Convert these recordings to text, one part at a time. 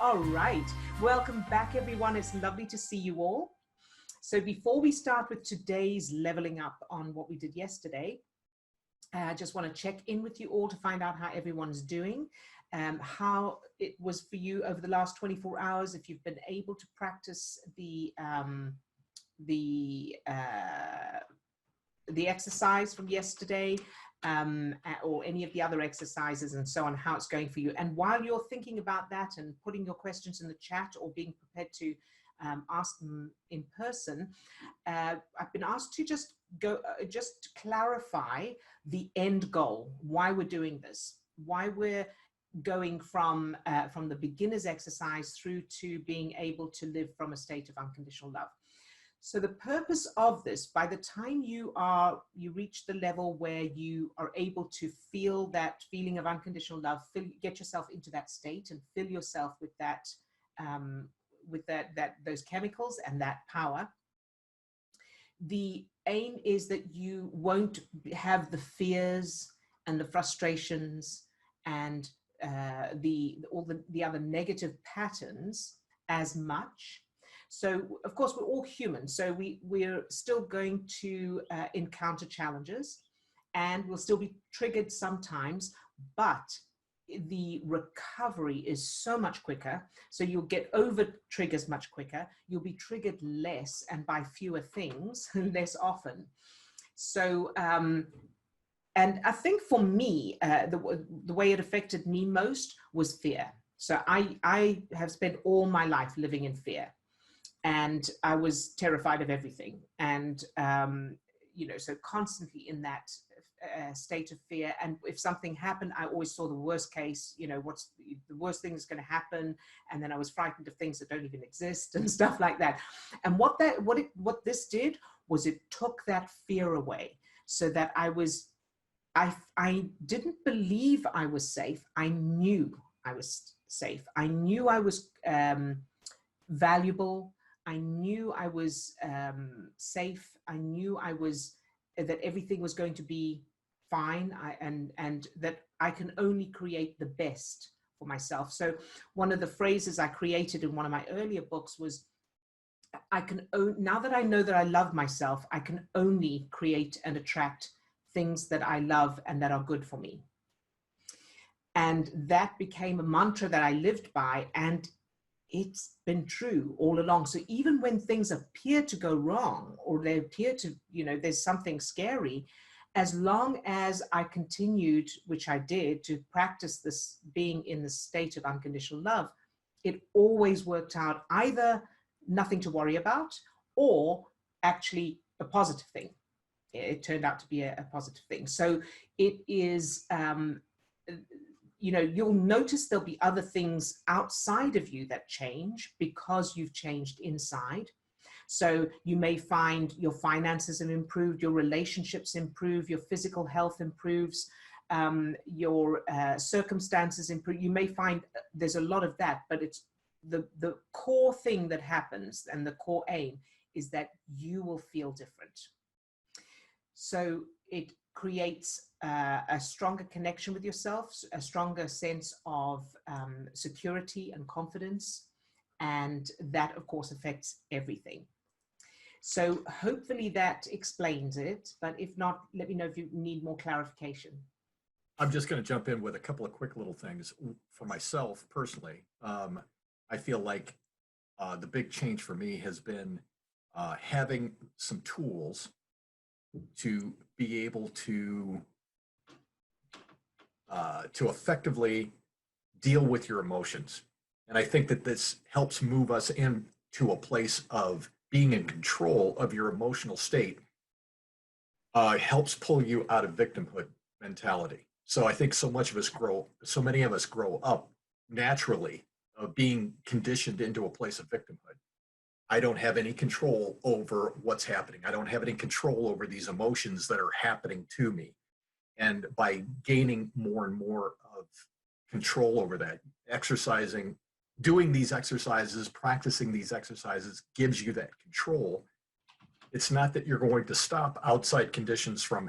All right. Welcome back, everyone. It's lovely to see you all. So before we start with today's leveling up on what we did yesterday, I just want to check in with you all to find out how everyone's doing, how it was for you over the last 24 hours, if you've been able to practice the exercise from yesterday, or any of the other exercises and so on, how it's going for you. And while you're thinking about that and putting your questions in the chat or being prepared to ask them in person, I've been asked to just clarify the end goal, why we're doing this, why we're going from the beginner's exercise through to being able to live from a state of unconditional love. So the purpose of this, by the time you reach the level where you are able to feel that feeling of unconditional love, get yourself into that state and fill yourself with those chemicals and that power. The aim is that you won't have the fears and the frustrations and all the other negative patterns as much. So, of course, we're all human, so we're still going to encounter challenges, and we'll still be triggered sometimes, but the recovery is so much quicker, so you'll get over triggers much quicker, you'll be triggered less and by fewer things less often. So, and I think for me, the way it affected me most was fear. So I have spent all my life living in fear. And I was terrified of everything. And, so constantly in that state of fear. And if something happened, I always saw the worst case, what's the worst thing that's going to happen. And then I was frightened of things that don't even exist and stuff like that. And what this did was it took that fear away, so that I didn't believe I was safe. I knew I was safe. I knew I was valuable. I knew I was safe. I knew that everything was going to be fine, and that I can only create the best for myself. So one of the phrases I created in one of my earlier books was, now that I know that I love myself, I can only create and attract things that I love and that are good for me. And that became a mantra that I lived by, and it's been true all along. So even when things appear to go wrong, or they appear to, there's something scary, as long as I continued, which I did, to practice this being in the state of unconditional love, it always worked out either nothing to worry about or actually a positive thing. It turned out to be a positive thing. So it is, you'll notice there'll be other things outside of you that change because you've changed inside. So you may find your finances have improved, your relationships improve, your physical health improves, your circumstances improve. You may find there's a lot of that, but it's the core thing that happens, and the core aim is that you will feel different. So it creates a stronger connection with yourself, a stronger sense of security and confidence, and that of course affects everything. So hopefully that explains it, but if not, let me know if you need more clarification. I'm just going to jump in with a couple of quick little things for myself personally. I feel like the big change for me has been having some tools to be able to effectively deal with your emotions. And I think that this helps move us into a place of being in control of your emotional state. Helps pull you out of victimhood mentality. So I think so many of us grow up naturally of being conditioned into a place of victimhood. I don't have any control over what's happening. I don't have any control over these emotions that are happening to me. And by gaining more and more of control over that, doing these exercises, practicing these exercises gives you that control. It's not that you're going to stop outside conditions from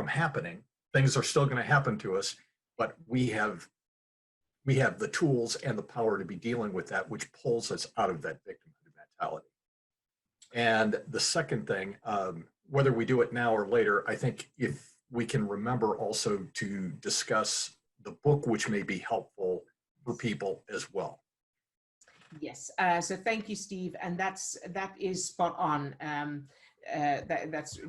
happening. Things are still going to happen to us, but we have we have the tools and the power to be dealing with that, which pulls us out of that victimhood mentality. And the second thing, whether we do it now or later, I think if we can remember also to discuss the book, which may be helpful for people as well. Yes, so thank you, Steve, and that is spot on. That's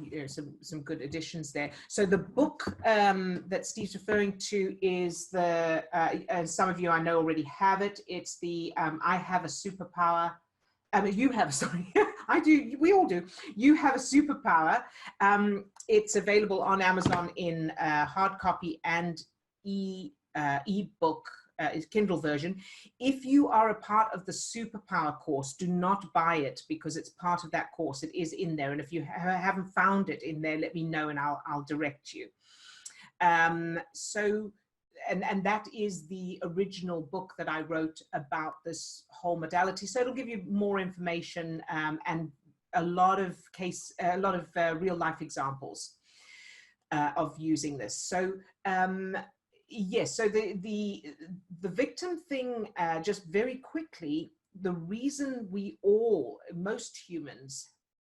some good additions there. So the book that Steve's referring to is and some of you I know already have it. It's the I Have a Superpower. You have, sorry, I do, we all do. You Have a Superpower. It's available on Amazon in hard copy and ebook, Kindle version. If you are a part of the Superpower course, do not buy it because it's part of that course. It is in there. And if you haven't found it in there, let me know and I'll direct you. And that is the original book that I wrote about this whole modality. So it'll give you more information and a lot of real life examples of using this. So yes, so the victim thing, just very quickly, the reason most humans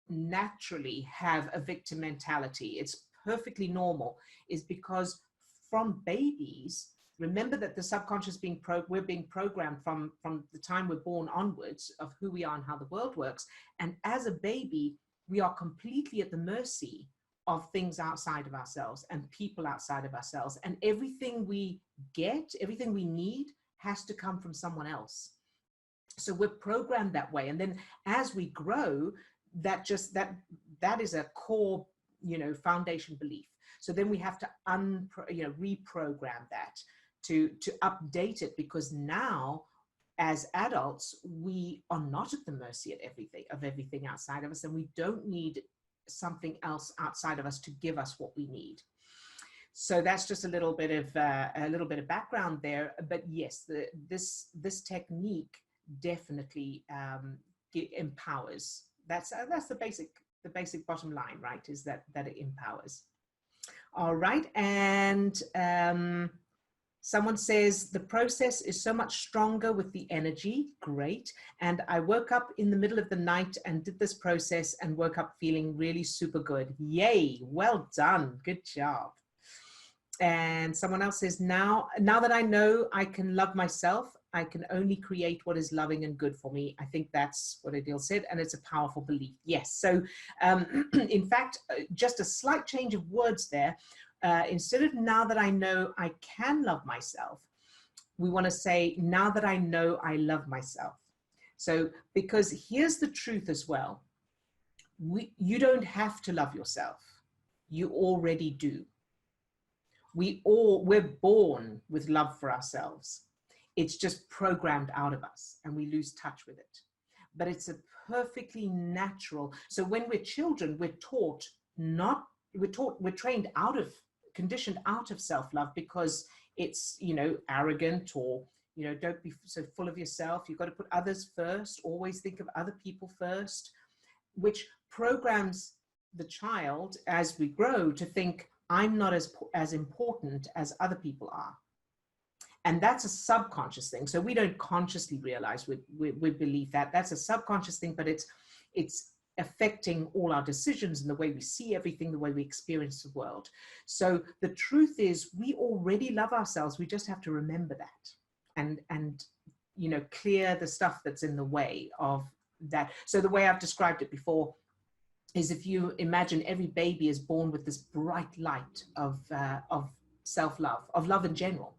naturally have a victim mentality, it's perfectly normal, is because from babies, remember that the subconscious we're being programmed from the time we're born onwards of who we are and how the world works. And as a baby, we are completely at the mercy of things outside of ourselves and people outside of ourselves. And everything we get, everything we need has to come from someone else. So we're programmed that way. And then as we grow, that is a core, foundation belief. So then we have to reprogram that to update it, because now as adults, we are not at the mercy of everything outside of us, and we don't need something else outside of us to give us what we need. So that's just a little bit of background there. But yes, this technique definitely empowers. That's the basic bottom line, right? Is that it empowers. All right, and someone says the process is so much stronger with the energy. Great. And I woke up in the middle of the night and did this process and woke up feeling really super good. Yay, well done, good job. And someone else says, now that I know I can love myself, I can only create what is loving and good for me. I think that's what Adil said, and it's a powerful belief. Yes. So in fact, just a slight change of words there. Instead of now that I know I can love myself, we want to say, now that I know I love myself. So, because here's the truth as well. You don't have to love yourself. You already do. We're born with love for ourselves. It's just programmed out of us and we lose touch with it. But it's a perfectly natural. So when we're children, we're trained conditioned out of self-love, because it's, arrogant, or, don't be so full of yourself. You've got to put others first. Always think of other people first, which programs the child as we grow to think, I'm not as important as other people are. And that's a subconscious thing. So we don't consciously realize we believe that. That's a subconscious thing, but it's affecting all our decisions and the way we see everything, the way we experience the world. So the truth is, we already love ourselves. We just have to remember that and clear the stuff that's in the way of that. So the way I've described it before is, if you imagine every baby is born with this bright light of self-love, of love in general,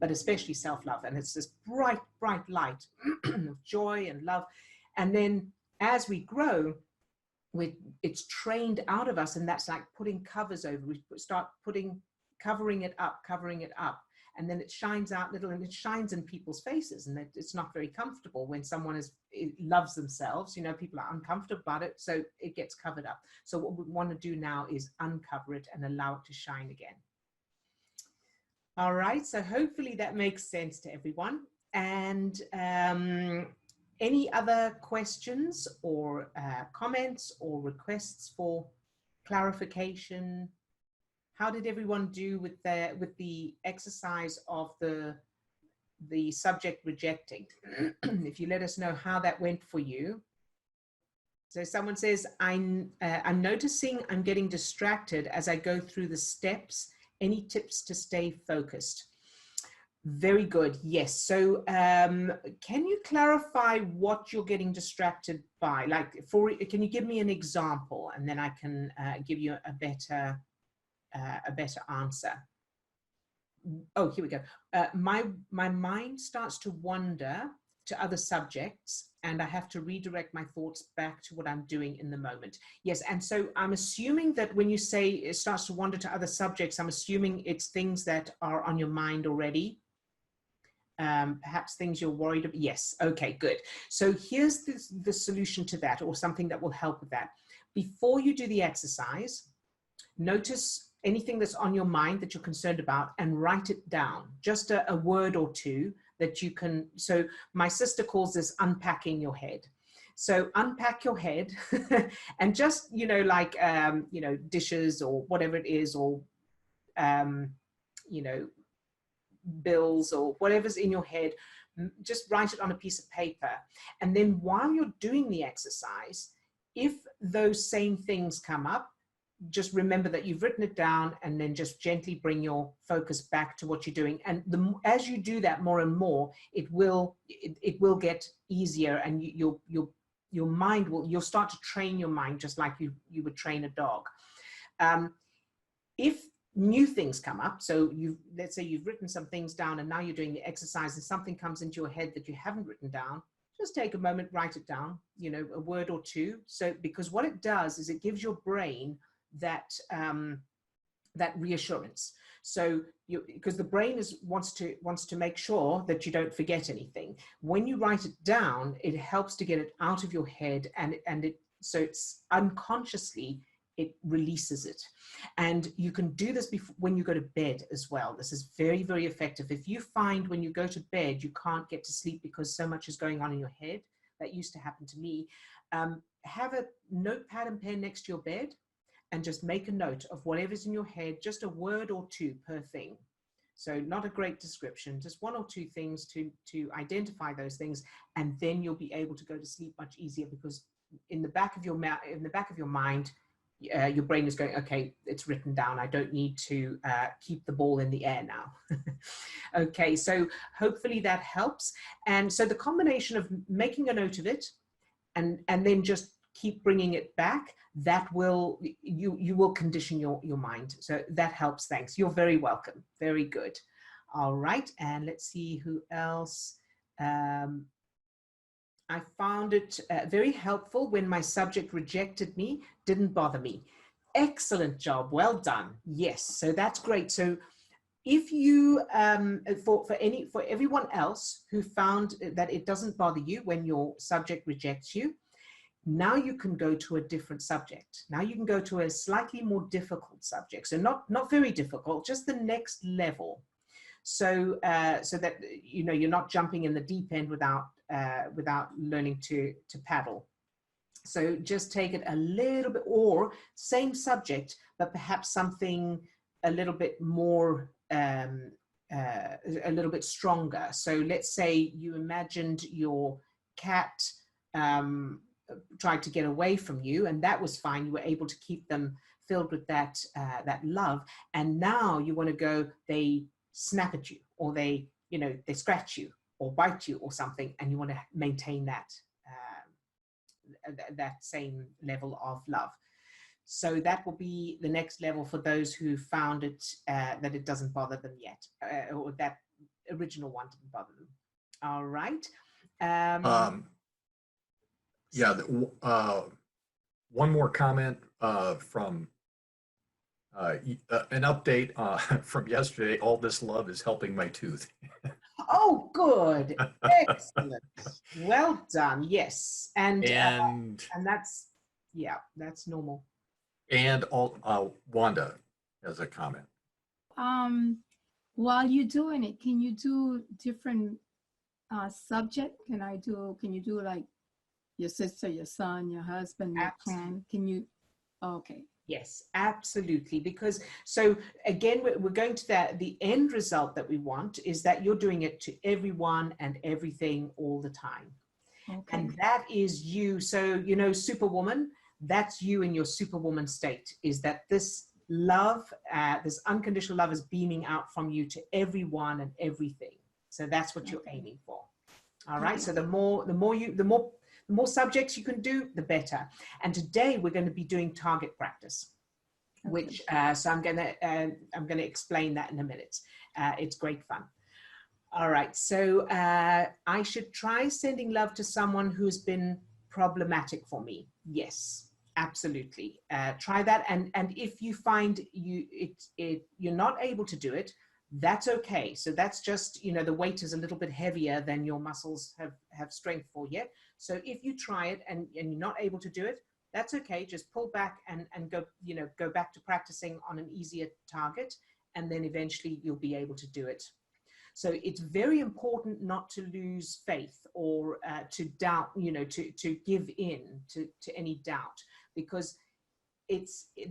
but especially self-love. And it's this bright, bright light of joy and love. And then as we grow, it's trained out of us, and that's like putting covers over. We start covering it up. And then it shines out little, and it shines in people's faces, and it's not very comfortable when someone loves themselves. People are uncomfortable about it, so it gets covered up. So what we want to do now is uncover it and allow it to shine again. All right, so hopefully that makes sense to everyone. And any other questions or comments or requests for clarification? How did everyone do with the exercise of the the subject rejecting. If you let us know how that went for you. So someone says, I'm noticing I'm getting distracted as I go through the steps. Any tips to stay focused? Very good. Yes. So can you clarify what you're getting distracted by? Like, can you give me an example, and then I can give you a better answer. Oh, here we go. My mind starts to wander to other subjects, and I have to redirect my thoughts back to what I'm doing in the moment. Yes, and so I'm assuming that when you say it starts to wander to other subjects, I'm assuming it's things that are on your mind already. Perhaps things you're worried about. Yes, okay, good. So here's the solution to that, or something that will help with that. Before you do the exercise, notice anything that's on your mind that you're concerned about and write it down, just a word or two that you can. So my sister calls this unpacking your head. So unpack your head and just, like, dishes or whatever it is, or, bills or whatever's in your head, just write it on a piece of paper. And then while you're doing the exercise, if those same things come up, just remember that you've written it down, and then just gently bring your focus back to what you're doing. And as you do that more and more, it will get easier, and your mind you'll start to train your mind just like you would train a dog. If new things come up, so let's say you've written some things down and now you're doing the exercise and something comes into your head that you haven't written down, just take a moment, write it down, a word or two. So, because what it does is it gives your brain that reassurance. So because the brain wants to make sure that you don't forget anything. When you write it down, it helps to get it out of your head, so it's unconsciously, it releases it. And you can do this when you go to bed as well. This is very, very effective. If you find when you go to bed you can't get to sleep because so much is going on in your head, that used to happen to me, have a notepad and pen next to your bed and just make a note of whatever's in your head, just a word or two per thing. So not a great description, just one or two things to identify those things, and then you'll be able to go to sleep much easier, because in the back of your mind, your brain is going, okay, it's written down. I don't need to keep the ball in the air now. Okay, so hopefully that helps. And so the combination of making a note of it and then just keep bringing it back, that will, you will condition your mind. So that helps. Thanks. You're very welcome. Very good. All right. And let's see who else. I found it very helpful when my subject rejected me, didn't bother me. Excellent job. Well done. Yes. So that's great. So if you, for everyone else who found that it doesn't bother you when your subject rejects you, now you can go to a different subject. Now you can go to a slightly more difficult subject. So not very difficult, just the next level. So so that you're not jumping in the deep end without learning to paddle. So just take it a little bit, or same subject, but perhaps something a little bit more, a little bit stronger. So let's say you imagined your cat tried to get away from you, and that was fine. You were able to keep them filled with that love. And now you want to go, they snap at you, or they scratch you or bite you or something, and you want to maintain that same level of love. So that will be the next level for those who found it that it doesn't bother them yet, or that original one didn't bother them. All right. Yeah, one more comment from an update from yesterday. All this love is helping my tooth. Oh, good. Excellent. Well done. Yes. And that's, yeah, that's normal. And Wanda has a comment. While you're doing it, can you do different subject? Can you do like your sister, your son, your husband, your friend? Can you? Okay. Yes, absolutely. Because so again, we're going to that. The end result that we want is that you're doing it to everyone and everything all the time. Okay. And that is you. So, you know, Superwoman, that's you in your Superwoman state, is that this love, this unconditional love is beaming out from you to everyone and everything. So that's what you're aiming for. All right. So the more subjects you can do, the better. And today we're going to be doing target practice, which so I'm going to explain that in a minute. It's great fun. All right. So I should try sending love to someone who's been problematic for me. Yes, absolutely. Try that. And if you find you're not able to do it, that's okay. So that's just, you know, the weight is a little bit heavier than your muscles have strength for yet. So if you try it and you're not able to do it, that's okay. Just pull back and go, you know, go back to practicing on an easier target. And then eventually you'll be able to do it. So it's very important not to lose faith or to doubt, you know, to give in to any doubt, because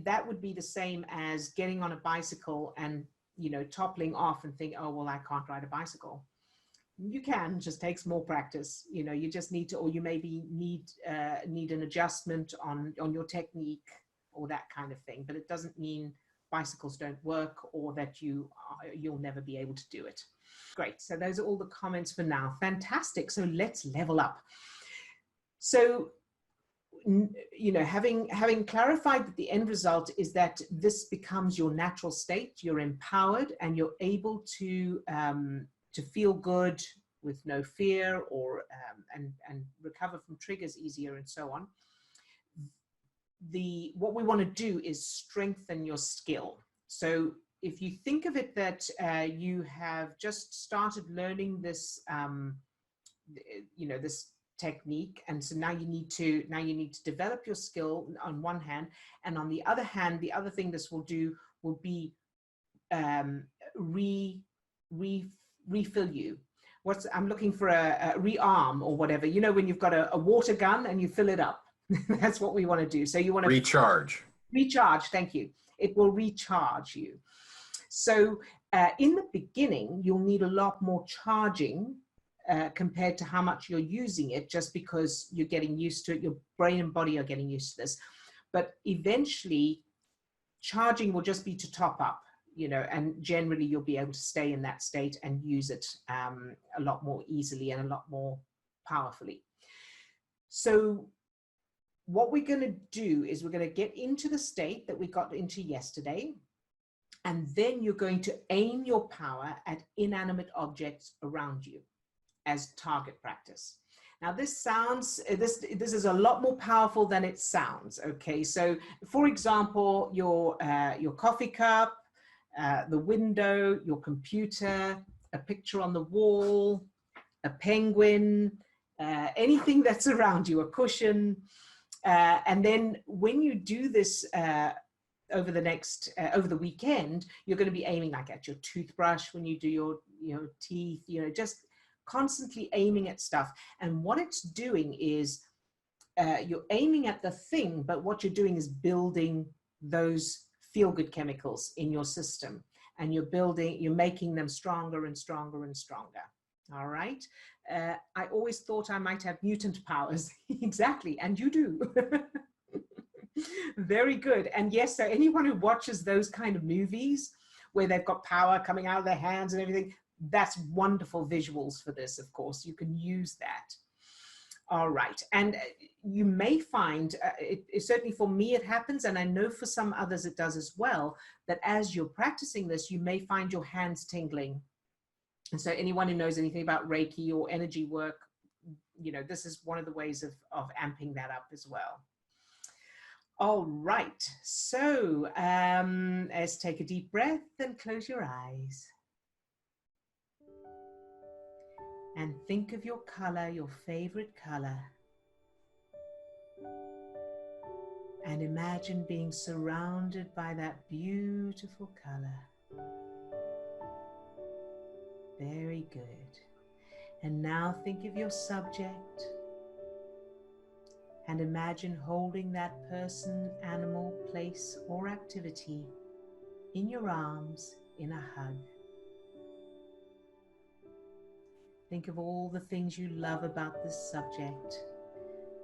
that would be the same as getting on a bicycle and, you know, toppling off and think, oh, well, I can't ride a bicycle. You can, just takes more practice. You know, you just need to, or you maybe need an adjustment on your technique or that kind of thing. But it doesn't mean bicycles don't work or that you'll never be able to do it. Great. So those are all the comments for now. Fantastic. So let's level up. So, you know, having clarified that the end result is that this becomes your natural state, you're empowered and you're able to feel good with no fear or and recover from triggers easier and so on. What we want to do is strengthen your skill. So if you think of it that you have just started learning this, you know, this technique, and so now you need to develop your skill on one hand, and on the other hand, the other thing this will do will be refill you. I'm looking for a rearm or whatever. You know, when you've got a water gun and you fill it up. That's what we want to do. So you want to recharge. Thank you. It will recharge you. So in the beginning, you'll need a lot more charging compared to how much you're using it, just because you're getting used to it. Your brain and body are getting used to this. But eventually, charging will just be to top up, you know, and generally you'll be able to stay in that state and use it a lot more easily and a lot more powerfully. So what we're going to do is we're going to get into the state that we got into yesterday, and then you're going to aim your power at inanimate objects around you as target practice. Now this sounds, this is a lot more powerful than it sounds, okay? So for example, your coffee cup, the window, your computer, a picture on the wall, a penguin, anything that's around you, a cushion. And then when you do this over the weekend, you're going to be aiming like at your toothbrush when you do your teeth, you know, just constantly aiming at stuff. And what it's doing is you're aiming at the thing, but what you're doing is building those feel-good chemicals in your system, and you're making them stronger and stronger and stronger. All right. I always thought I might have mutant powers. Exactly. And you do. Very good. And yes, so anyone who watches those kind of movies where they've got power coming out of their hands and everything, that's wonderful visuals for this, of course. You can use that. All right. And you may find, certainly for me it happens, and I know for some others it does as well, that as you're practicing this, you may find your hands tingling. And so anyone who knows anything about Reiki or energy work, you know, this is one of the ways of amping that up as well. All right. So let's take a deep breath and close your eyes. And think of your color, your favorite color. And imagine being surrounded by that beautiful color. Very good. And now think of your subject And imagine holding that person, animal, place, or activity in your arms in a hug. Think of all the things you love about this subject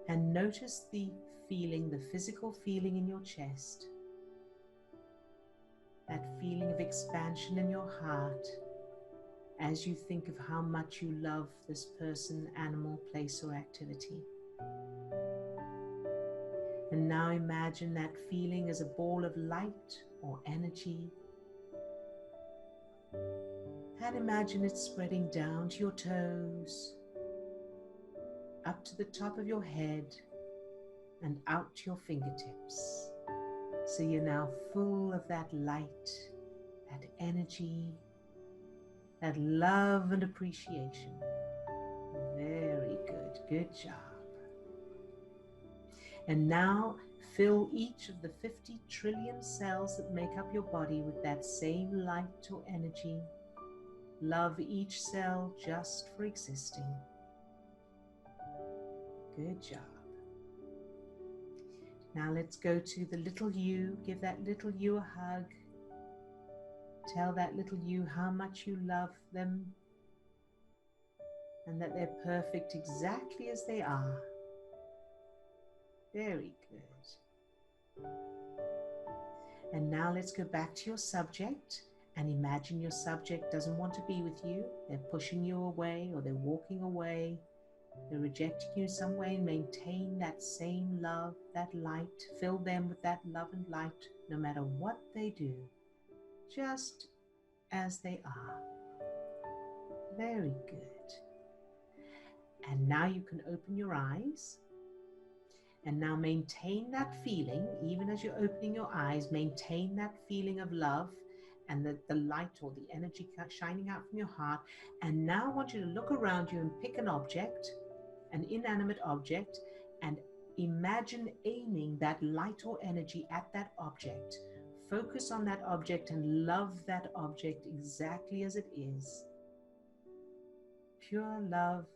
and notice the feeling, the physical feeling in your chest, that feeling of expansion in your heart as you think of how much you love this person, animal, place, or activity. And now imagine that feeling as a ball of light or energy. And imagine it spreading down to your toes, up to the top of your head, and out to your fingertips. So you're now full of that light, that energy, that love and appreciation. Very good. Good job. And now fill each of the 50 trillion cells that make up your body with that same light or energy. Love each cell just for existing. Good job. Now let's go to the little you. Give that little you a hug. Tell that little you how much you love them and that they're perfect exactly as they are. Very good. And now let's go back to your subject and imagine your subject doesn't want to be with you. They're pushing you away or they're walking away. They're rejecting you in some way. And maintain that same love, that light. Fill them with that love and light no matter what they do, just as they are. Very good. And now you can open your eyes. And now maintain that feeling, even as you're opening your eyes, maintain that feeling of love and the light or the energy shining out from your heart. And now I want you to look around you and pick an object, an inanimate object, and imagine aiming that light or energy at that object. Focus on that object and love that object exactly as it is. Pure love,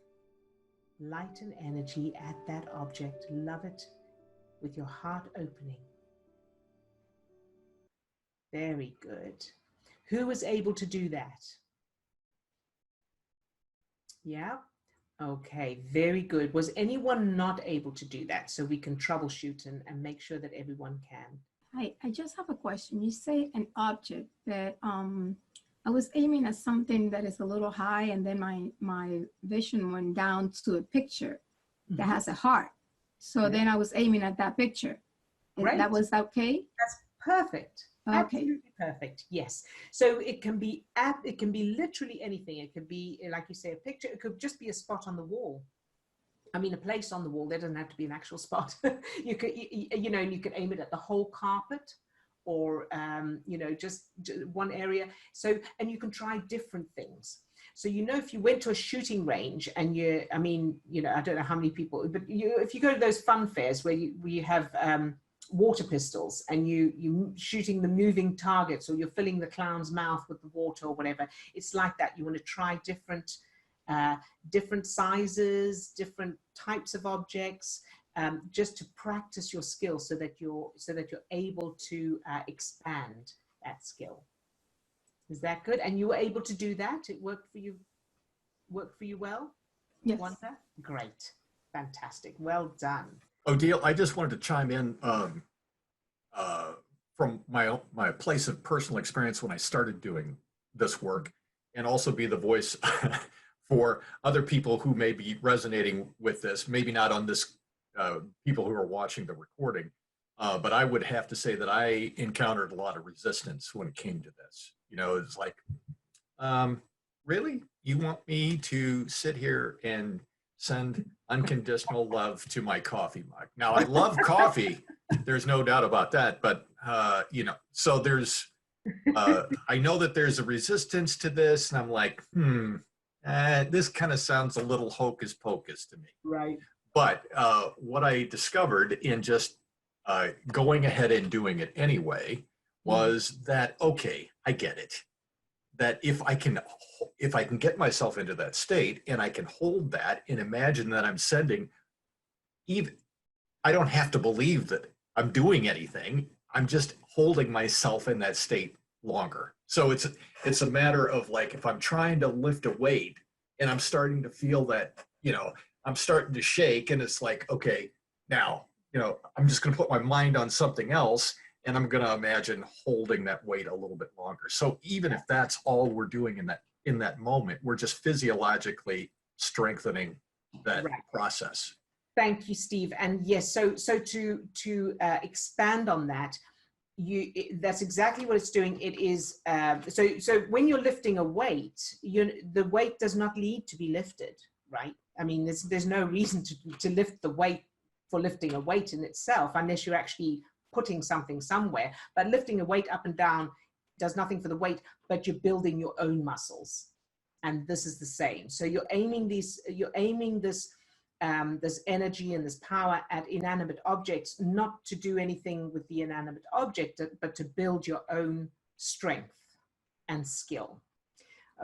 light and energy at that object. Love it with your heart opening. Very good. Who was able to do that? Yeah? Okay, very good. Was anyone not able to do that? So we can troubleshoot and make sure that everyone can. I just have a question. You say an object that I was aiming at something that is a little high, and then my vision went down to a picture that has a heart. So then I was aiming at that picture. Great. That was okay? That's perfect. Okay. Absolutely perfect. Yes. So it can be literally anything. It could be, like you say, a picture. It could just be a spot on the wall. I mean, a place on the wall. There doesn't have to be an actual spot. You could, you know, you could aim it at the whole carpet, or you know, just one area. So, and you can try different things. So, you know, if you went to a shooting range and I mean, you know, I don't know how many people, but if you go to those fun fairs where you have water pistols and you shooting the moving targets, or you're filling the clown's mouth with the water or whatever, it's like that. You want to try different sizes, different types of objects, just to practice your skill so that you're able to expand that skill. Is that good? And you were able to do that? It worked for you well? Yes. Wanda? Great. Fantastic. Well done. Odile, I just wanted to chime in from my place of personal experience when I started doing this work, and also be the voice for other people who may be resonating with this, maybe not on this, people who are watching the recording, but I would have to say that I encountered a lot of resistance when it came to this. You know, it's like, really? You want me to sit here and send unconditional love to my coffee mug? Now, I love coffee. There's no doubt about that. But, you know, so there's, I know that there's a resistance to this, and I'm like, this kind of sounds a little hocus pocus to me. Right. But what I discovered in just going ahead and doing it anyway was that, okay, I get it. That if I can get myself into that state and I can hold that and imagine that I'm sending, even I don't have to believe that I'm doing anything. I'm just holding myself in that state longer. So it's a matter of like, if I'm trying to lift a weight and I'm starting to feel that, I'm starting to shake, and it's like, okay, now, I'm just going to put my mind on something else, and I'm going to imagine holding that weight a little bit longer. So even if that's all we're doing in that moment, we're just physiologically strengthening that Right. process. Thank you, Steve. And yes, so to expand on that, that's exactly what it's doing. It is so when you're lifting a weight, the weight does not need to be lifted, right? I mean, there's no reason to lift the weight for lifting a weight in itself, unless you're actually putting something somewhere. But lifting a weight up and down does nothing for the weight, but you're building your own muscles, and this is the same. So you're aiming this energy and this power at inanimate objects, not to do anything with the inanimate object, but to build your own strength and skill.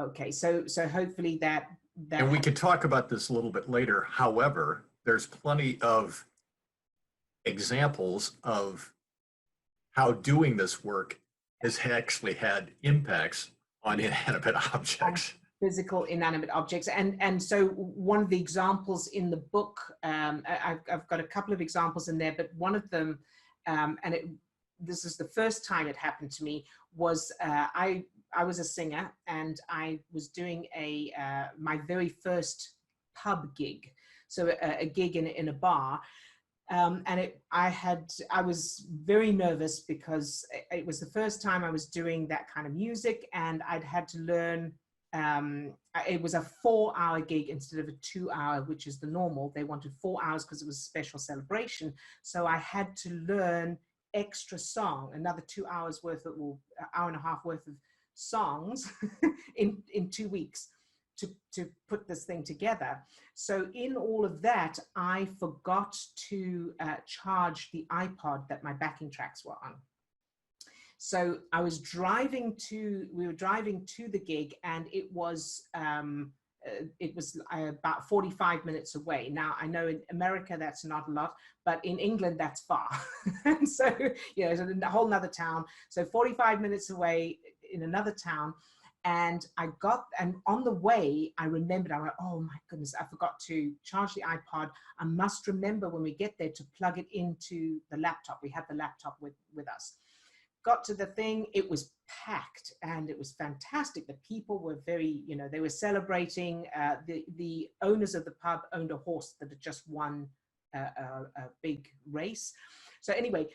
Okay, so hopefully that and we could talk about this a little bit later. However, there's plenty of examples of how doing this work has actually had impacts on inanimate objects. Physical inanimate objects. And so one of the examples in the book, I've got a couple of examples in there, but one of them, this is the first time it happened to me, was I was a singer, and I was doing my very first pub gig. So a gig in a bar. And I was very nervous because it was the first time I was doing that kind of music, and I'd had to learn. It was a 4-hour gig instead of a 2-hour, which is the normal. They wanted 4 hours because it was a special celebration. So I had to learn extra song, another 2 hours worth of, or an hour and a half worth of songs in 2 weeks to put this thing together. So in all of that, I forgot to charge the iPod that my backing tracks were on. So we were driving to the gig, and it was about 45 minutes away. Now, I know in America that's not a lot, but in England that's far. And so, it's a whole nother town. So 45 minutes away in another town. And on the way, I remembered, I went, oh my goodness, I forgot to charge the iPod. I must remember when we get there to plug it into the laptop. We had the laptop with us. Got to the thing, it was packed, and it was fantastic. The people were very, they were celebrating. The owners of the pub owned a horse that had just won a big race. So anyway,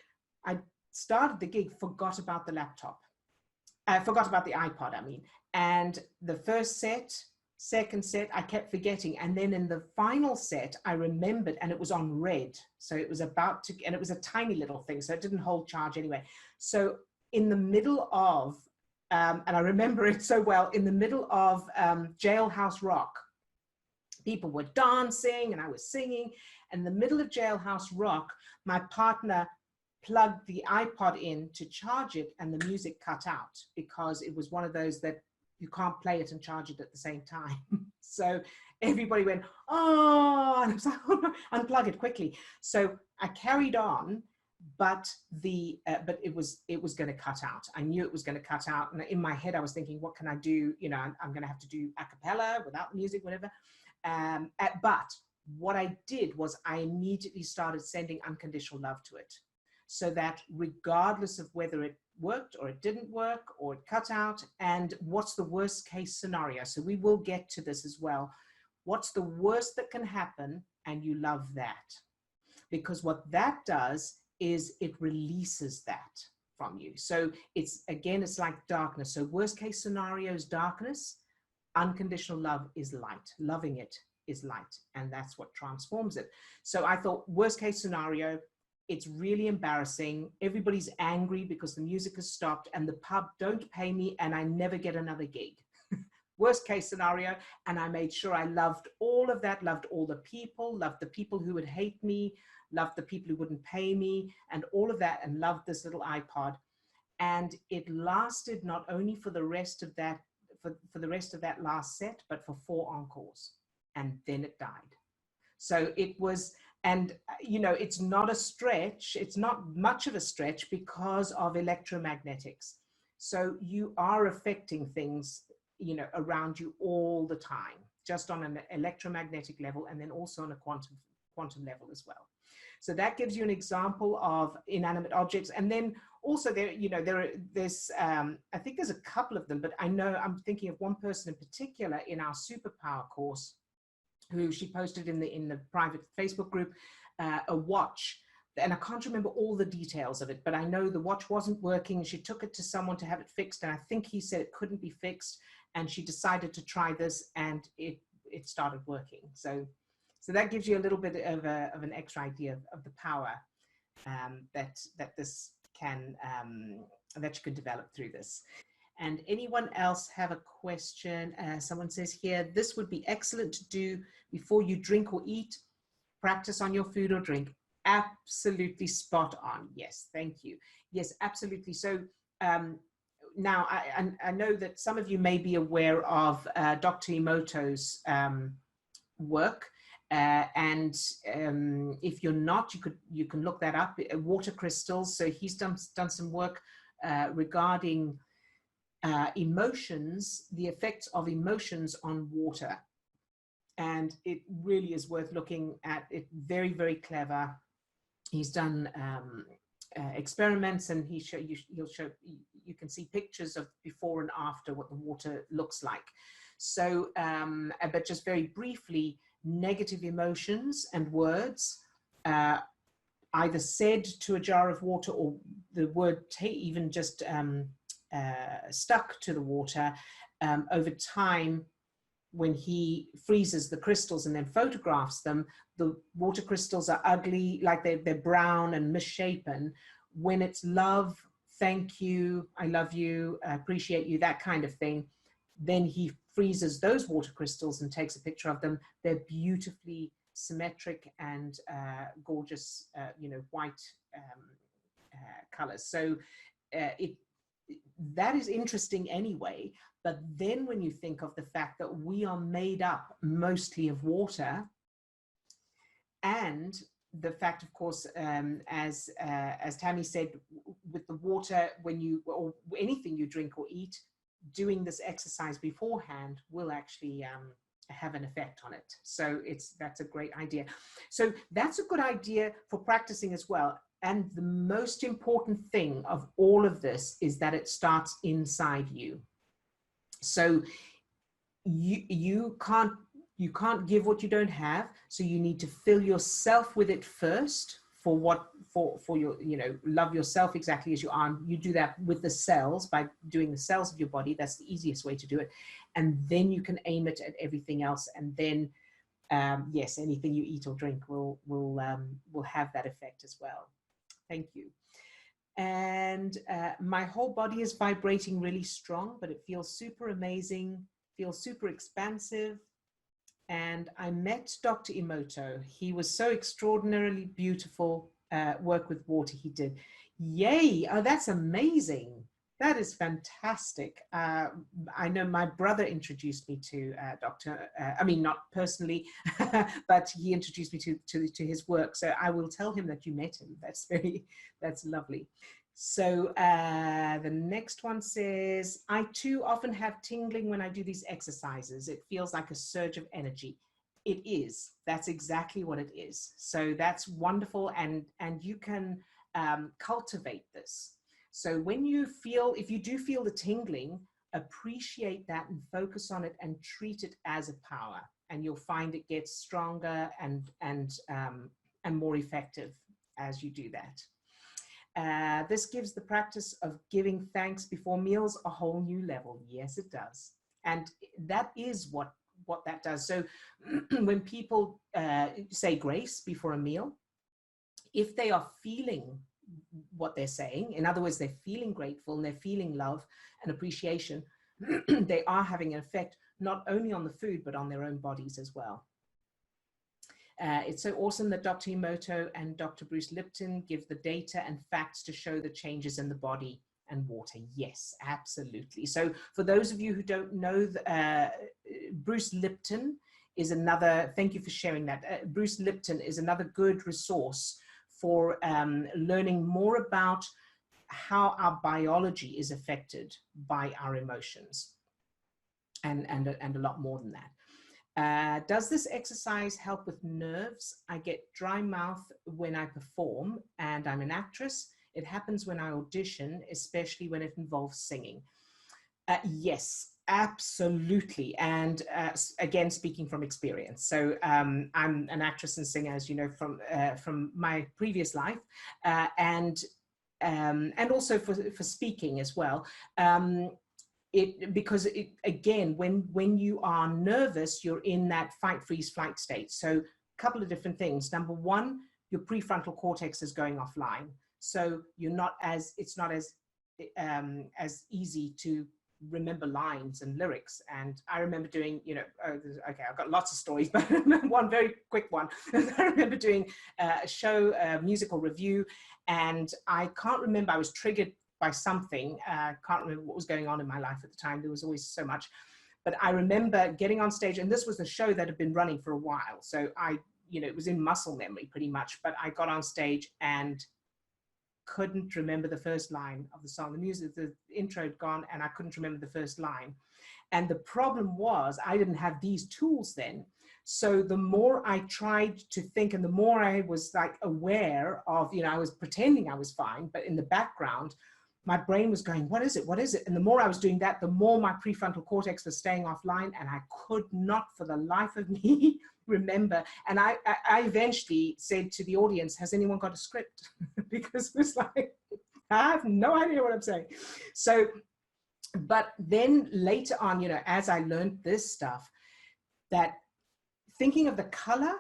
I started the gig, forgot about the laptop. I forgot about the iPod, and the first set, second set, I kept forgetting. And then in the final set, I remembered, and it was on red. So it was and it was a tiny little thing, so it didn't hold charge anyway. So in the middle of, and I remember it so well, in the middle of Jailhouse Rock, people were dancing and I was singing. In the middle of Jailhouse Rock, my partner plugged the iPod in to charge it, and the music cut out because it was one of those that you can't play it and charge it at the same time. So everybody went, oh, and I was like, oh, no, unplug it quickly. So I carried on, but it was going to cut out. I knew it was going to cut out, and in my head I was thinking, what can I do? I'm going to have to do a cappella without music, whatever. But what I did was I immediately started sending unconditional love to it, so that regardless of whether it worked or it didn't work or it cut out, and what's the worst case scenario? So we will get to this as well. What's the worst that can happen? And you love that, because what that does is it releases that from you. So it's like darkness. So worst case scenario is darkness. Unconditional love is light. Loving it is light. And that's what transforms it. So I thought, worst case scenario, it's really embarrassing. Everybody's angry because the music has stopped and the pub don't pay me and I never get another gig. Worst case scenario. And I made sure I loved all of that, loved all the people who would hate me, loved the people who wouldn't pay me, and all of that, and loved this little iPod. And it lasted not only for the rest of that, for the rest of that last set, but for 4 encores. And then it died. So it was, And, you know, it's not a stretch. It's not much of a stretch because of electromagnetics. So you are affecting things, you know, around you all the time, just on an electromagnetic level, and then also on a quantum level as well. So that gives you an example of inanimate objects. And then also there, you know, there's, I think there's a couple of them, but I know I'm thinking of one person in particular in our superpower course, who she posted in the private Facebook group, a watch. And I can't remember all the details of it, but I know the watch wasn't working. She took it to someone to have it fixed. And I think he said it couldn't be fixed. And she decided to try this, and it started working. So that gives you a little bit of an extra idea of the power that this can, that you could develop through this. And anyone else have a question? Someone says here, this would be excellent to do before you drink or eat. Practice on your food or drink. Absolutely spot on. Yes, thank you. Yes, absolutely. So now I know that some of you may be aware of Dr. Emoto's work. And if you're not, you can look that up. Water crystals. So he's done some work regarding emotions, the effects of emotions on water. And it really is worth looking at. It very, very clever. He's done experiments, and he'll show you can see pictures of before and after what the water looks like. So, but just very briefly, negative emotions and words, either said to a jar of water, or the word even just stuck to the water, over time, when he freezes the crystals and then photographs them, the water crystals are ugly, like they're brown and misshapen. When it's love, thank you, I love you, I appreciate you, that kind of thing, then he freezes those water crystals and takes a picture of them. They're beautifully symmetric and gorgeous, you know, white colors. So that is interesting anyway. But then when you think of the fact that we are made up mostly of water, and the fact, of course, as Tammy said, with the water, when you, or anything you drink or eat, doing this exercise beforehand will actually have an effect on it. So that's a great idea. So that's a good idea for practicing as well. And the most important thing of all of this is that it starts inside you. So you can't give what you don't have. So you need to fill yourself with it first. For your, you know, love yourself exactly as you are. You do that with the cells, by doing the cells of your body. That's the easiest way to do it. And then you can aim it at everything else. And then, yes, anything you eat or drink will have that effect as well. Thank you. And my whole body is vibrating really strong, but it feels super amazing, feels super expansive. And I met Dr. Emoto. He was so extraordinarily beautiful work with water he did. Yay, oh, that's amazing. That is fantastic. I know my brother introduced me to Dr. I mean, not personally, but he introduced me to his work. So I will tell him that you met him. That's lovely. So the next one says, I too often have tingling when I do these exercises. It feels like a surge of energy. It is. That's exactly what it is. So that's wonderful. And you can cultivate this. So when you feel, if you do feel the tingling, appreciate that and focus on it and treat it as a power. And you'll find it gets stronger and more effective as you do that. This gives the practice of giving thanks before meals a whole new level. Yes, it does. And that is what that does. So when people say grace before a meal, if they are feeling what they're saying, in other words, they're feeling grateful and they're feeling love and appreciation, they are having an effect not only on the food, but on their own bodies as well. It's so awesome that Dr. Emoto and Dr. Bruce Lipton give the data and facts to show the changes in the body and water. Yes, absolutely. So for those of you who don't know, Bruce Lipton is another, thank you for sharing that. Bruce Lipton is another good resource for learning more about how our biology is affected by our emotions, and a lot more than that. Does this exercise help with nerves? I get dry mouth when I perform, and I'm an actress. It happens when I audition, especially when it involves singing. Yes, absolutely. And again, speaking from experience. So I'm an actress and singer, as you know, from my previous life, and also for speaking as well. Because again, when you are nervous, you're in that fight, freeze, flight state. So a couple of different things. Number one, your prefrontal cortex is going offline. So it's not as easy to remember lines and lyrics. And I remember doing, okay, I've got lots of stories, but one very quick one. I remember doing a show, a musical review, and I can't remember, I was triggered by something. Can't remember what was going on in my life at the time. There was always so much. But I remember getting on stage, and this was the show that had been running for a while. So it was in muscle memory pretty much, but I got on stage and couldn't remember the first line of the song. The music, the intro had gone, and I couldn't remember the first line. And the problem was I didn't have these tools then. So the more I tried to think, and the more I was like aware of, I was pretending I was fine, but in the background, my brain was going, what is it? What is it? And the more I was doing that, the more my prefrontal cortex was staying offline, and I could not for the life of me remember. And I eventually said to the audience, has anyone got a script? Because it was like, I have no idea what I'm saying. So, but then later on, as I learned this stuff, that thinking of the color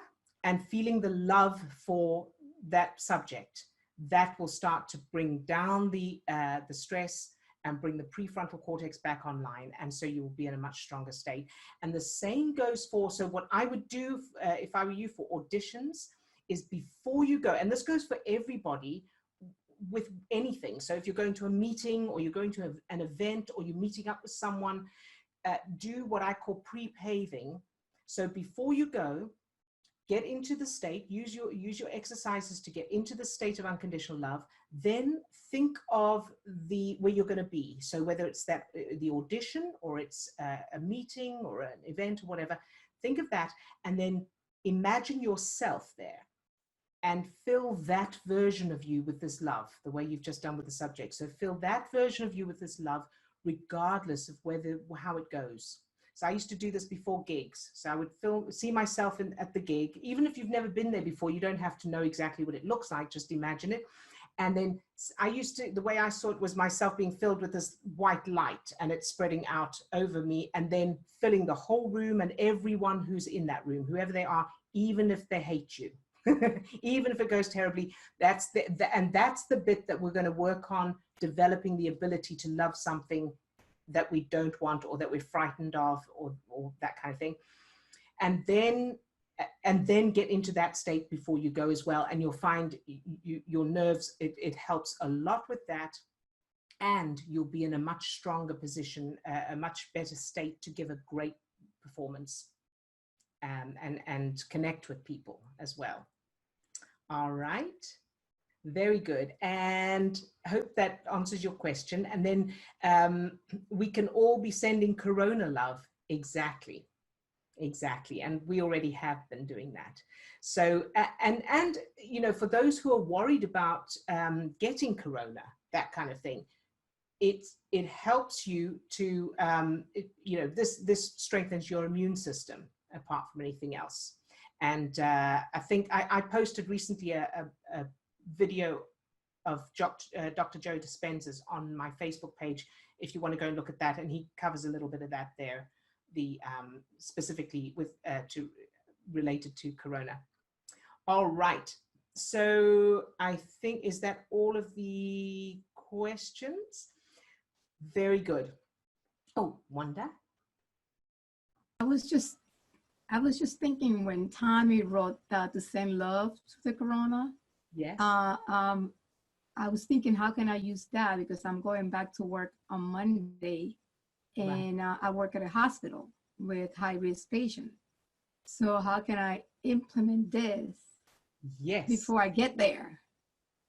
and feeling the love for that subject, that will start to bring down the stress and bring the prefrontal cortex back online. And so you will be in a much stronger state. And the same goes for, so what I would do if I were you for auditions is before you go, and this goes for everybody with anything. So if you're going to a meeting, or you're going to an event, or you're meeting up with someone, do what I call pre-paving. So before you go, get into the state, use your exercises to get into the state of unconditional love, then think of where you're going to be. So whether it's the audition, or it's a meeting or an event or whatever, think of that, and then imagine yourself there and fill that version of you with this love, the way you've just done with the subject. So fill that version of you with this love, regardless of how it goes. So I used to do this before gigs. So I would see myself at the gig. Even if you've never been there before, you don't have to know exactly what it looks like, just imagine it. And then the way I saw it was myself being filled with this white light, and it's spreading out over me, and then filling the whole room and everyone who's in that room, whoever they are, even if they hate you, even if it goes terribly. That's the bit that we're going to work on, developing the ability to love something that we don't want, or that we're frightened of, or that kind of thing. And then get into that state before you go as well. And you'll find your nerves, it helps a lot with that. And you'll be in a much stronger position, a much better state to give a great performance, and connect with people as well. All right. Very good. And I hope that answers your question. And then we can all be sending Corona love. Exactly. And we already have been doing that. So, and for those who are worried about getting Corona, that kind of thing, it helps you to, this strengthens your immune system apart from anything else. And I think I posted recently a video of Dr. Joe Dispenza's on my Facebook page, if you want to go and look at that, and he covers a little bit of that there, specifically with related to Corona. All right, so I think, is that all of the questions? Very good. Oh, Wanda? I was just thinking, when Tommy wrote to send love to the Corona. Yes. I was thinking, how can I use that? Because I'm going back to work on Monday, and right. I work at a hospital with high-risk patients. So how can I implement this Yes. before I get there?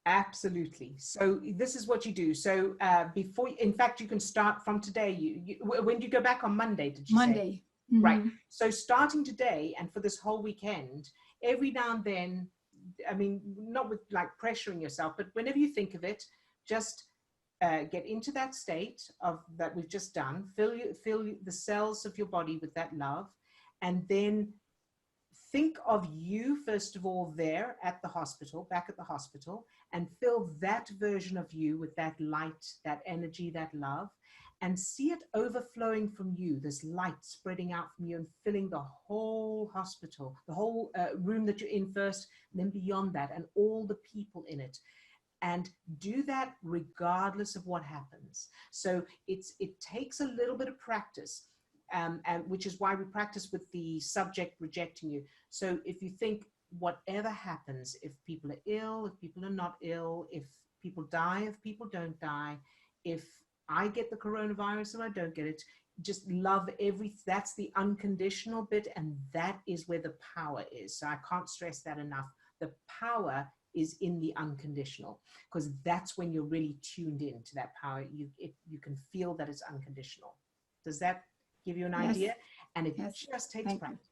Absolutely. So this is what you do. So before, in fact, you can start from today. When do you go back? On Monday, did you say? Monday. Right. So starting today and for this whole weekend, every now and then, I mean, not with like pressuring yourself, but whenever you think of it, just get into that state of that we've just done. Fill the cells of your body with that love, and then think of you, first of all, there at the hospital, back at the hospital, and fill that version of you with that light, that energy, that love, and see it overflowing from you, this light spreading out from you and filling the whole hospital, the whole room that you're in first, and then beyond that, and all the people in it. And do that regardless of what happens. So it takes a little bit of practice. And which is why we practice with the subject rejecting you. So if you think whatever happens, if people are ill, if people are not ill, if people die, if people don't die, if I get the coronavirus or I don't get it, just love that's the unconditional bit. And that is where the power is. So I can't stress that enough. The power is in the unconditional, because that's when you're really tuned in to that power. You can feel that it's unconditional. Does that give you an idea? And it just takes practice.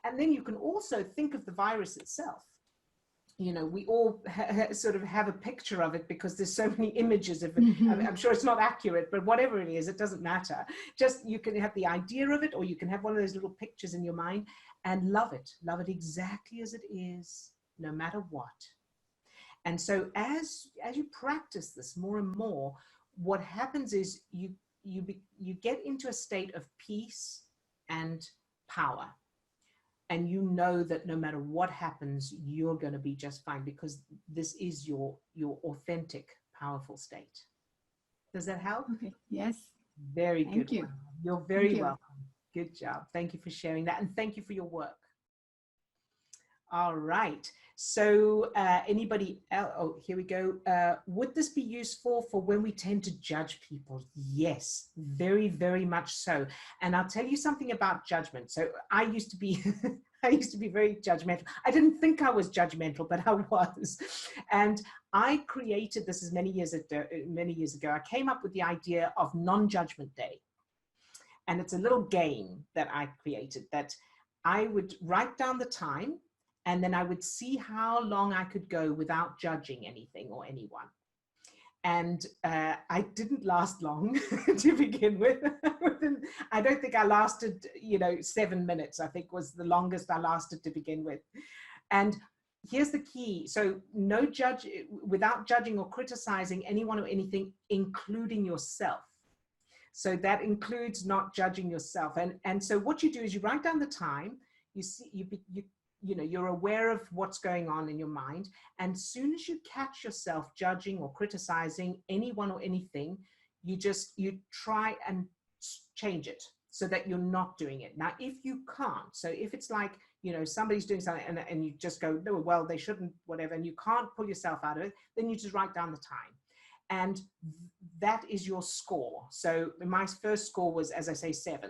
And then you can also think of the virus itself. You know, we all sort of have a picture of it because there's so many images of it. I'm sure it's not accurate, but whatever it is, it doesn't matter. Just you can have the idea of it, or you can have one of those little pictures in your mind and love it exactly as it is, no matter what. And so as you practice this more and more, what happens is you get into a state of peace and power. And you know that no matter what happens, you're going to be just fine, because this is your authentic, powerful state. Does that help? Okay. Yes. Very good. Thank you. You're very welcome. Good job. Thank you for sharing that. And thank you for your work. All right. So anybody else? Oh, here we go. Would this be useful for when we tend to judge people? Yes, very, very much so. And I'll tell you something about judgment. So I used to be, I used to be very judgmental. I didn't think I was judgmental, but I was. And I created this as many years ago. I came up with the idea of non-judgment day. And it's a little game that I created that I would write down the time, and then I would see how long I could go without judging anything or anyone. And I didn't last long to begin with. I don't think I lasted, 7 minutes, I think was the longest I lasted to begin with. And here's the key. So without judging or criticizing anyone or anything, including yourself. So that includes not judging yourself. And so what you do is you write down the time, you're aware of what's going on in your mind. And as soon as you catch yourself judging or criticizing anyone or anything, you try and change it so that you're not doing it. Now, if you can't, so if it's like, somebody's doing something and you just go, no, well, they shouldn't, whatever, and you can't pull yourself out of it, then you just write down the time. And that is your score. So my first score was, as I say, 7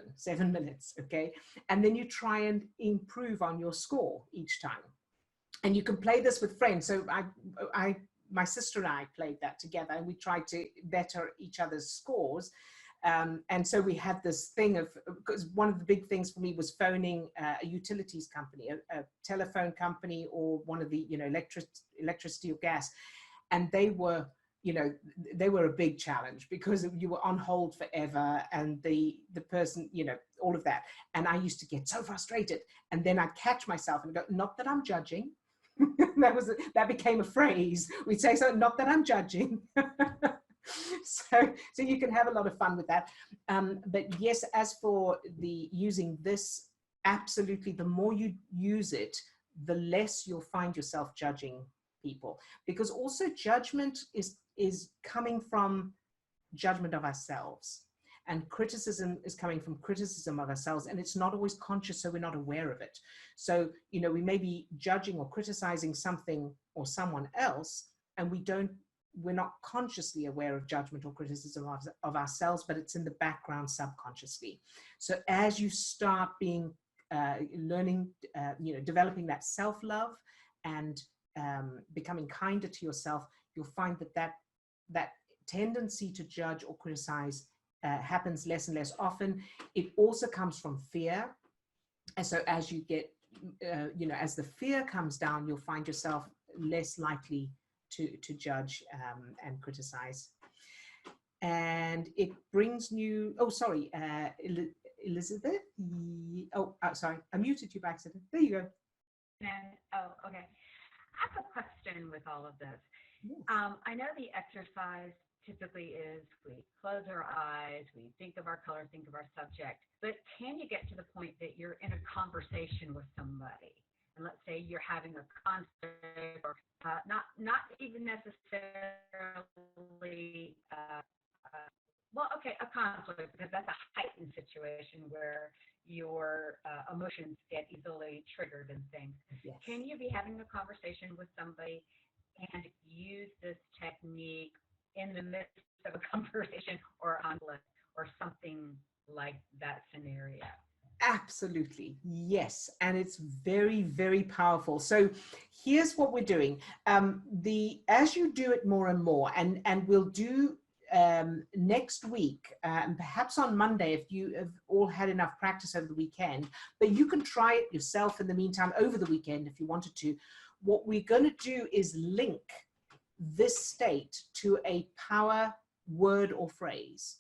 minutes, okay? And then you try and improve on your score each time. And you can play this with friends. So my sister and I played that together, and we tried to better each other's scores. And so we had this thing of, because one of the big things for me was phoning a utilities company, a telephone company, or one of the, electricity or gas. And they were a big challenge because you were on hold forever, and the person, all of that. And I used to get so frustrated, and then I'd catch myself and go, not that I'm judging. that became a phrase. We'd say, so not that I'm judging. So you can have a lot of fun with that. But yes, as for using this, absolutely, the more you use it, the less you'll find yourself judging people, because also judgment is coming from judgment of ourselves, and criticism is coming from criticism of ourselves, and it's not always conscious, so we're not aware of it. So we may be judging or criticizing something or someone else, and we're not consciously aware of judgment or criticism of ourselves, but it's in the background subconsciously. So as you start being learning, developing that self-love and becoming kinder to yourself, you'll find that tendency to judge or criticize happens less and less often. It also comes from fear. And so as you get, as the fear comes down, you'll find yourself less likely to judge and criticize. And it brings new, Elizabeth. Sorry, I muted you by accident. There you go. Okay. I have a question with all of this. Yes. I know the exercise typically is we close our eyes, we think of our color, think of our subject, but can you get to the point that you're in a conversation with somebody? And let's say you're having a conflict, or not even necessarily, a conflict, because that's a heightened situation where your emotions get easily triggered and things. Yes. Can you be having a conversation with somebody and use this technique in the midst of a conversation or conflict or something like that scenario? Absolutely, yes, and it's very, very powerful. So here's what we're doing. As you do it more and more, and we'll do next week, and perhaps on Monday, if you have all had enough practice over the weekend, but you can try it yourself in the meantime over the weekend if you wanted to. What we're going to do is link this state to a power word or phrase,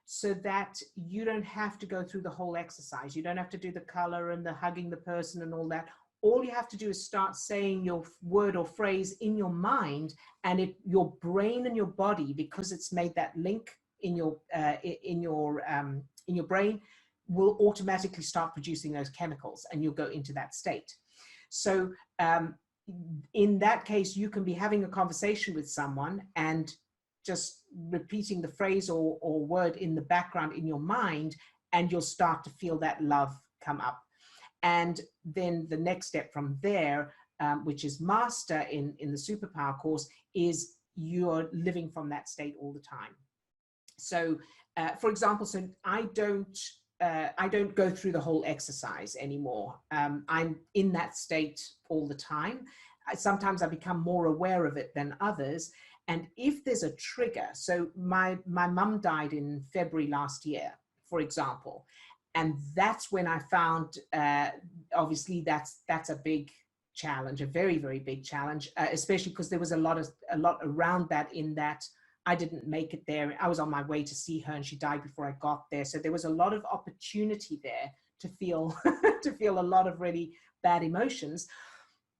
so that you don't have to go through the whole exercise. You don't have to do the color and the hugging the person and all that. All you have to do is start saying your word or phrase in your mind, and your brain and your body, because it's made that link in your brain, will automatically start producing those chemicals, and you'll go into that state. So in that case, you can be having a conversation with someone and just repeating the phrase or word in the background in your mind, and you'll start to feel that love come up. And then the next step from there, which is master in the superpower course, is you're living from that state all the time. So for example, so I don't go through the whole exercise anymore. I'm in that state all the time. Sometimes I become more aware of it than others. And if there's a trigger, so my mum died in February last year, for example, and that's when I found, obviously that's a big challenge, a very, very big challenge, especially because there was a lot around that, in that I didn't make it there. I was on my way to see her and she died before I got there. So there was a lot of opportunity there to feel, to feel a lot of really bad emotions.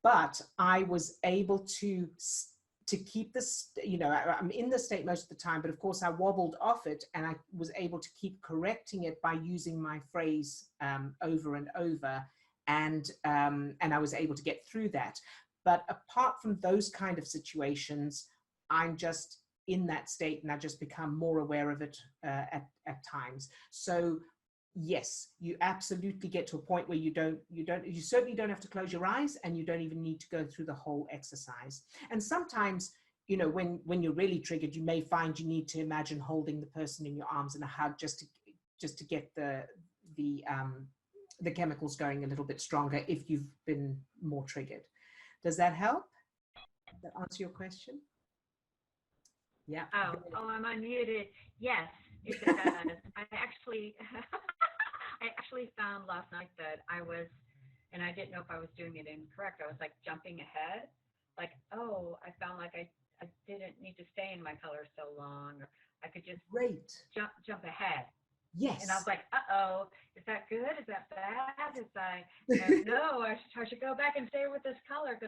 But I was able to keep this, I'm in the state most of the time, but of course I wobbled off it, and I was able to keep correcting it by using my phrase over and over, and I was able to get through that. But apart from those kind of situations, I'm just in that state, and I just become more aware of it at times. So yes, you absolutely get to a point where you certainly don't have to close your eyes, and you don't even need to go through the whole exercise. And sometimes, when you're really triggered, you may find you need to imagine holding the person in your arms in a hug, just to get the chemicals going a little bit stronger if you've been more triggered. Does that help? Does that answer your question? Yeah. Oh, I'm unmuted. Yes, it does. I actually found last night that I was, and I didn't know if I was doing it incorrect. I was like jumping ahead, like, oh, I found like I didn't need to stay in my color so long, or I could just jump ahead. Yes. And I was like, uh-oh, is that good? Is that bad? No, I should go back and stay with this color.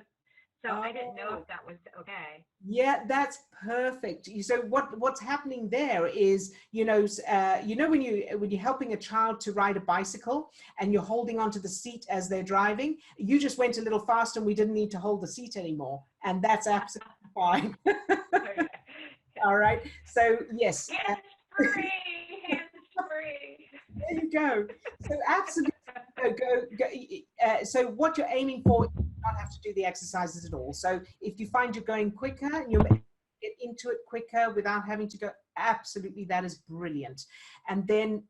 So I didn't know if that was okay. Yeah, that's perfect. So what's happening there is, when you're helping a child to ride a bicycle and you're holding onto the seat as they're driving, you just went a little faster and we didn't need to hold the seat anymore. And that's absolutely fine. Okay. All right. So yes. Hands-free. There you go. So absolutely go. So what you're aiming for, you don't have to do the exercises at all. So if you find you're going quicker and you'll get into it quicker without having to go, absolutely, that is brilliant. And then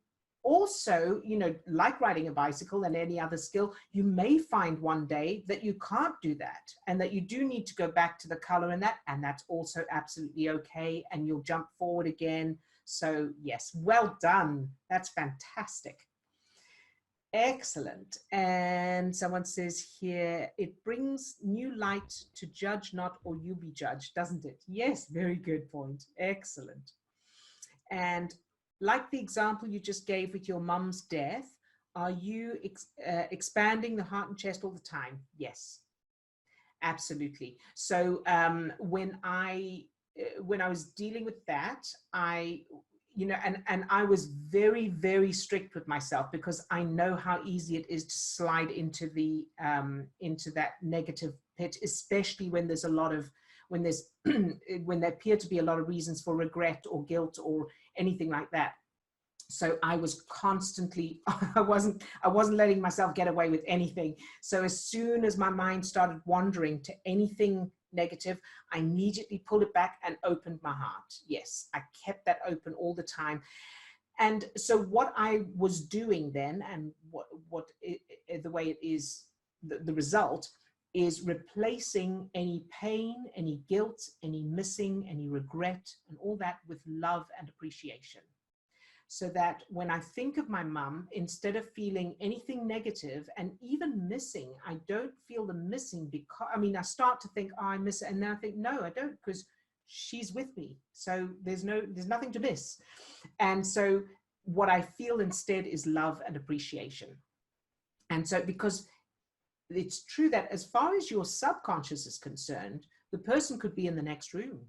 also, you know, like riding a bicycle and any other skill, you may find one day that you can't do that and that you do need to go back to the color in that, and that's also absolutely okay, and you'll jump forward again. So yes, well done. That's fantastic. Excellent. And someone says here, it brings new light to judge not, or you be judged, doesn't it? Yes, very good point. Excellent. And like the example you just gave with your mum's death, are you expanding the heart and chest all the time? Yes, absolutely. So when I was dealing with that, you know, and I was very, very strict with myself, because I know how easy it is to slide into that negative pit, especially when there's a lot of, when there appear to be a lot of reasons for regret or guilt or anything like that. So I was constantly, I wasn't letting myself get away with anything. So as soon as my mind started wandering to anything negative, I immediately pulled it back and opened my heart. Yes, I kept that open all the time. And so what I was doing then, and the way it is, the result is replacing any pain, any guilt, any missing, any regret, and all that with love and appreciation. So that when I think of my mum, instead of feeling anything negative and even missing, I don't feel the missing, because, I mean, I start to think, oh, I miss it. And then I think, no, I don't, because she's with me. So there's nothing to miss. And so what I feel instead is love and appreciation. And so, because it's true that as far as your subconscious is concerned, the person could be in the next room.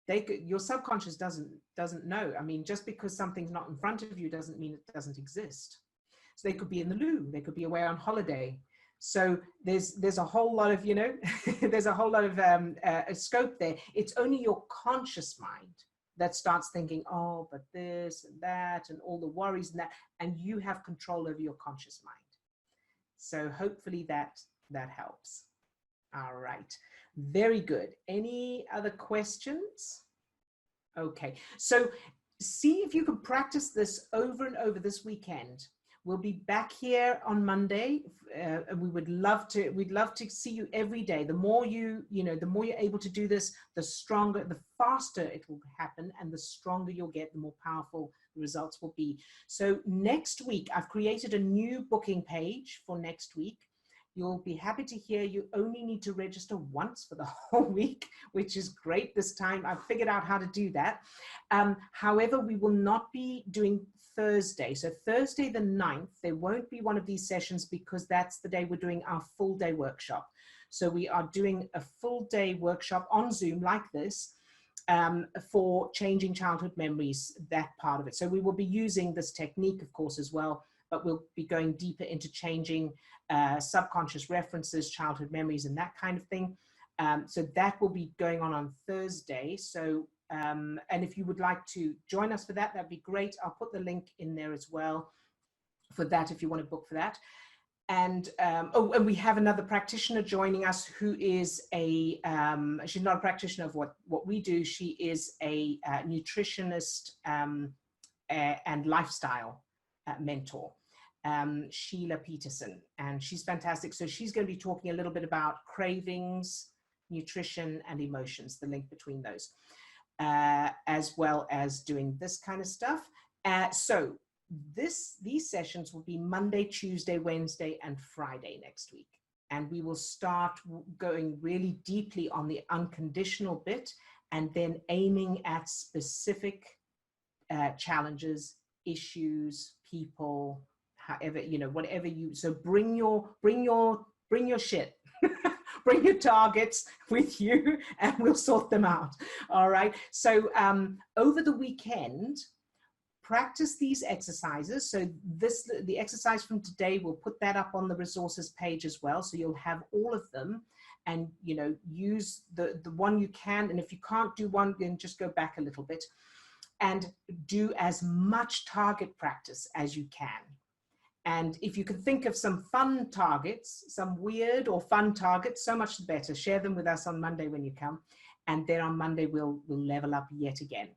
Your subconscious doesn't know. I mean, just because something's not in front of you doesn't mean it doesn't exist. So they could be in the loo, they could be away on holiday. So there's a whole lot of, you know, there's a whole lot of scope there. It's only your conscious mind that starts thinking, oh, but this and that and all the worries and that, and you have control over your conscious mind. So hopefully that helps. All right, very good. Any other questions? Okay, so see if you can practice this over and over this weekend. We'll be back here on Monday, and we'd love to see you every day. The more the more you're able to do this, the stronger, the faster it will happen, and the stronger you'll get, the more powerful the results will be. So next week, I've created a new booking page for next week. You'll be happy to hear you only need to register once for the whole week, which is great this time. I've figured out how to do that. However, we will not be doing Thursday. So Thursday the 9th, there won't be one of these sessions, because that's the day we're doing our full day workshop. So we are doing a full day workshop on Zoom like this, for changing childhood memories, that part of it. So we will be using this technique, of course, as well, but we'll be going deeper into changing subconscious references, childhood memories, and that kind of thing. So that will be going on Thursday. So, and if you would like to join us for that, that'd be great. I'll put the link in there as well for that, if you want to book for that. And and we have another practitioner joining us who is she's not a practitioner of what we do. She is a nutritionist and lifestyle mentor, Sheila Peterson, and she's fantastic. So she's going to be talking a little bit about cravings, nutrition, and emotions, the link between those, as well as doing this kind of stuff. So these sessions will be Monday, Tuesday, Wednesday, and Friday next week. And we will start going really deeply on the unconditional bit, and then aiming at specific challenges, issues, people, however, you know, whatever you, so bring your shit, bring your targets with you, and we'll sort them out. All right. So over the weekend, practice these exercises. So the exercise from today, we'll put that up on the resources page as well. So you'll have all of them, and, you know, use the one you can. And if you can't do one, then just go back a little bit and do as much target practice as you can. And if you can think of some fun targets, some weird or fun targets, so much the better. Share them with us on Monday when you come. And then on Monday, we'll level up yet again.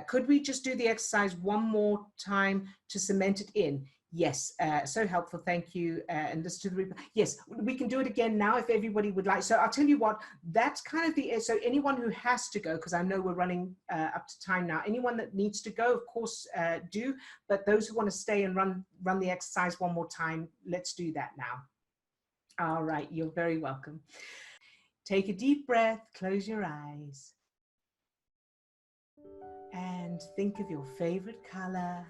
could we just do the exercise one more time to cement it in? Yes, so helpful. Thank you. And just to the yes, we can do it again now if everybody would like. So I'll tell you what, that's kind of the, so anyone who has to go, because I know we're running up to time now, anyone that needs to go, of course, do, but those who want to stay and run the exercise one more time, let's do that now. All right, you're very welcome. Take a deep breath, close your eyes, and think of your favorite color.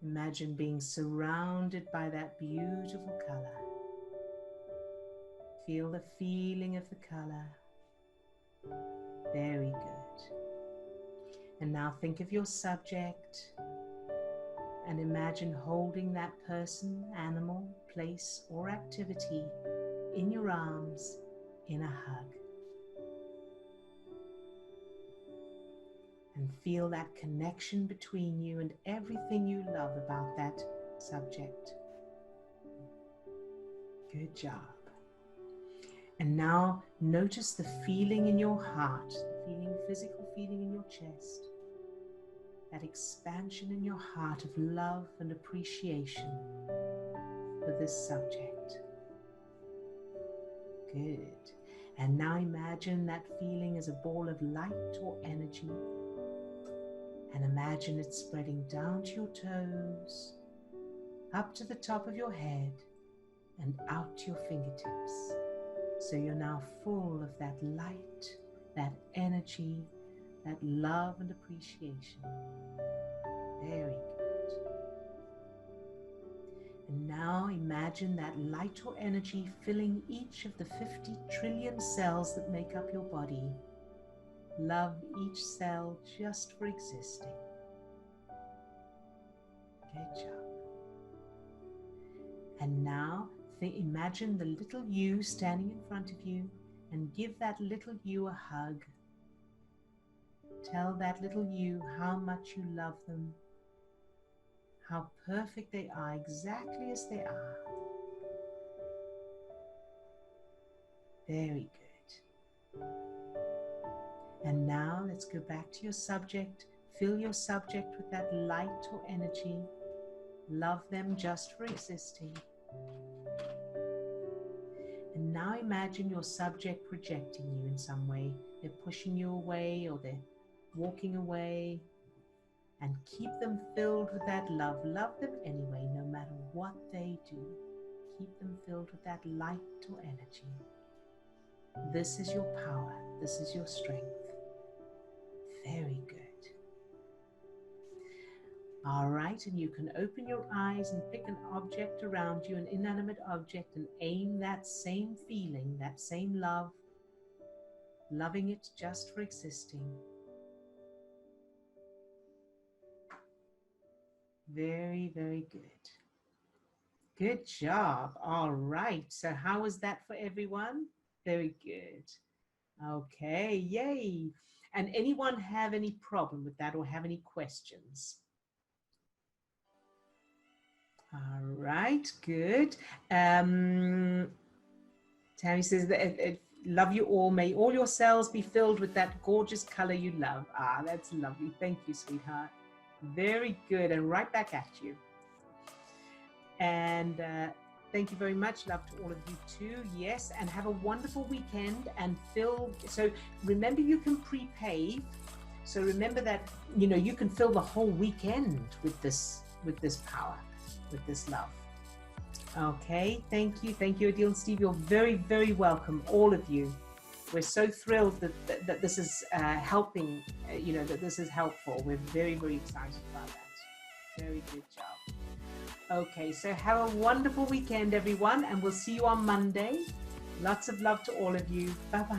Imagine being surrounded by that beautiful color. Feel the feeling of the color. Very good. And now think of your subject and imagine holding that person, animal, place, or activity in your arms in a hug. And feel that connection between you and everything you love about that subject. Good job. And now notice the feeling in your heart, the feeling, physical feeling in your chest, that expansion in your heart of love and appreciation for this subject. Good. And now imagine that feeling as a ball of light or energy. And imagine it spreading down to your toes, up to the top of your head, and out to your fingertips. So you're now full of that light, that energy, that love and appreciation. Very good. And now imagine that light or energy filling each of the 50 trillion cells that make up your body. Love each cell just for existing. Good job. And now imagine the little you standing in front of you and give that little you a hug. Tell that little you how much you love them, how perfect they are, exactly as they are. Very good. And now let's go back to your subject. Fill your subject with that light or energy. Love them just for existing. And now imagine your subject rejecting you in some way. They're pushing you away or they're walking away. And keep them filled with that love. Love them anyway, no matter what they do. Keep them filled with that light or energy. This is your power. This is your strength. Very good. All right, and you can open your eyes and pick an object around you, an inanimate object, and aim that same feeling, that same love, loving it just for existing. Very, very good. Good job. All right, so how was that for everyone? Very good. Okay, yay. And anyone have any problem with that or have any questions? All right, good. Tammy says that love you all. May all your cells be filled with that gorgeous color you love. Ah, that's lovely. Thank you, sweetheart. Very good. And right back at you. And thank you very much. Love to all of you too. Yes. And have a wonderful weekend and fill. So remember, you can prepay. So remember that, you know, you can fill the whole weekend with this power, with this love. Okay. Thank you. Thank you, Adil and Steve. You're very, very welcome. All of you. We're so thrilled that this is helping, you know, that this is helpful. We're very, very excited about that. Very good job. Okay, so have a wonderful weekend, everyone, and we'll see you on Monday. Lots of love to all of you. Bye-bye.